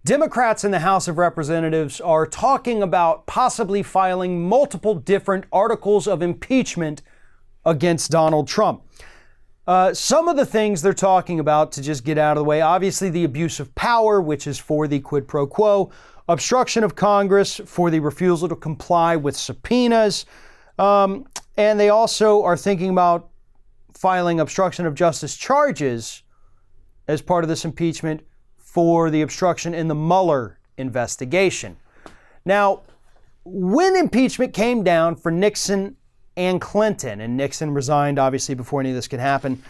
Democrats in the House of Representatives are talking about possibly filing multiple different articles of impeachment against Donald Trump. Some of the things they're talking about, to just get out of the way, obviously the abuse of power, which is for the quid pro quo, obstruction of Congress for the refusal to comply with subpoenas, and they also are thinking about filing obstruction of justice charges as part of this impeachment for the obstruction in the Mueller investigation. Now, when impeachment came down for Nixon and Clinton, and Nixon resigned obviously before any of this could happen,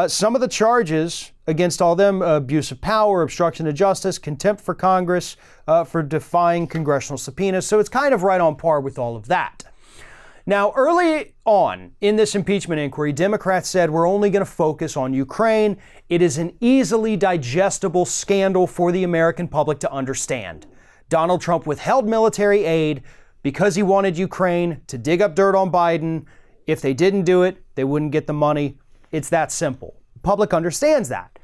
some of the charges against all them, abuse of power, obstruction of justice, contempt for Congress for defying congressional subpoenas, so it's kind of right on par with all of that. Now, early on in this impeachment inquiry, Democrats said we're only going to focus on Ukraine. It is an easily digestible scandal for the American public to understand. Donald Trump withheld military aid because he wanted Ukraine to dig up dirt on Biden. If they didn't do it, they wouldn't get the money. It's that simple. The public understands that.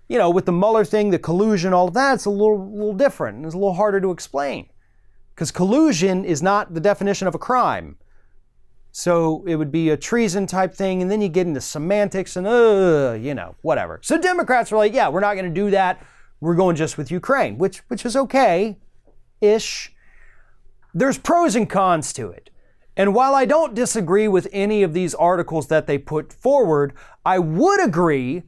You know, with the Mueller thing, the collusion, all of that, it's a little different. It's a little harder to explain because collusion is not the definition of a crime. So it would be a treason type thing, and then you get into semantics and, whatever. So Democrats were like, yeah, we're not going to do that. We're going just with Ukraine, which is okay-ish. There's pros and cons to it. And while I don't disagree with any of these articles that they put forward, I would agree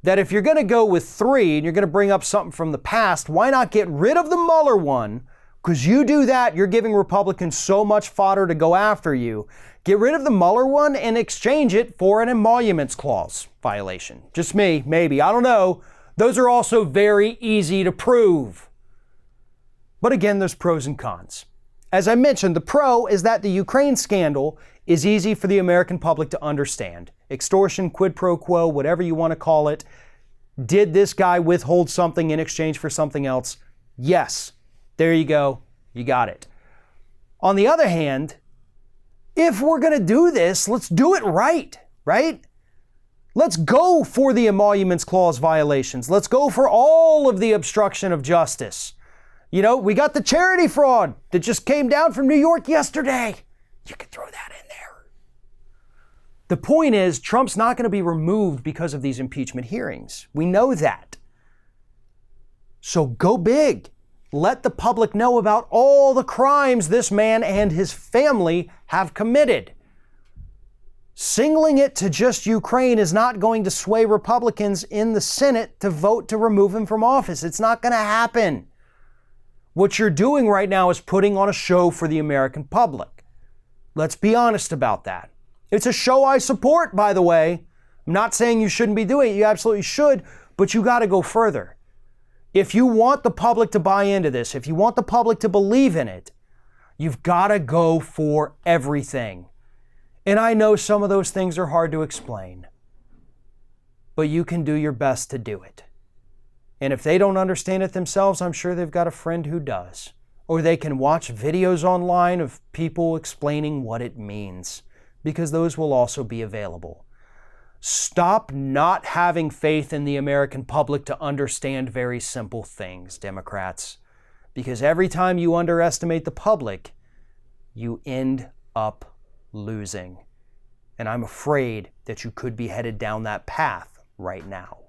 that if you're going to go with three and you're going to bring up something from the past, why not get rid of the Mueller one? Because you do that, you're giving Republicans so much fodder to go after you. Get rid of the Mueller one and exchange it for an emoluments clause violation. Just me, maybe. I don't know. Those are also very easy to prove. But again, there's pros and cons. As I mentioned, the pro is that the Ukraine scandal is easy for the American public to understand. Extortion, quid pro quo, whatever you want to call it. Did this guy withhold something in exchange for something else? Yes. There you go. You got it. On the other hand, if we're going to do this, let's do it right? Let's go for the emoluments clause violations. Let's go for all of the obstruction of justice. You know, we got the charity fraud that just came down from New York yesterday. You could throw that in there. The point is, Trump's not going to be removed because of these impeachment hearings. We know that. So go big. Let the public know about all the crimes this man and his family have committed. Singling it to just Ukraine is not going to sway Republicans in the Senate to vote to remove him from office. It's not going to happen. What you're doing right now is putting on a show for the American public. Let's be honest about that. It's a show I support, by the way. I'm not saying you shouldn't be doing it. You absolutely should, but you got to go further. If you want the public to buy into this, if you want the public to believe in it, you've got to go for everything. And I know some of those things are hard to explain, but you can do your best to do it. And if they don't understand it themselves, I'm sure they've got a friend who does. Or they can watch videos online of people explaining what it means, because those will also be available. Stop not having faith in the American public to understand very simple things, Democrats. Because every time you underestimate the public, you end up losing. And I'm afraid that you could be headed down that path right now.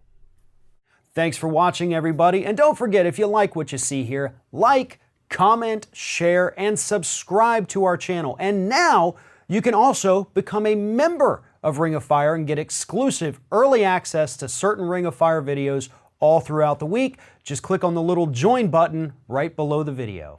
Thanks for watching, everybody. And don't forget, if you like what you see here, like, comment, share, and subscribe to our channel. And now you can also become a member of Ring of Fire and get exclusive early access to certain Ring of Fire videos all throughout the week. Just click on the little join button right below the video.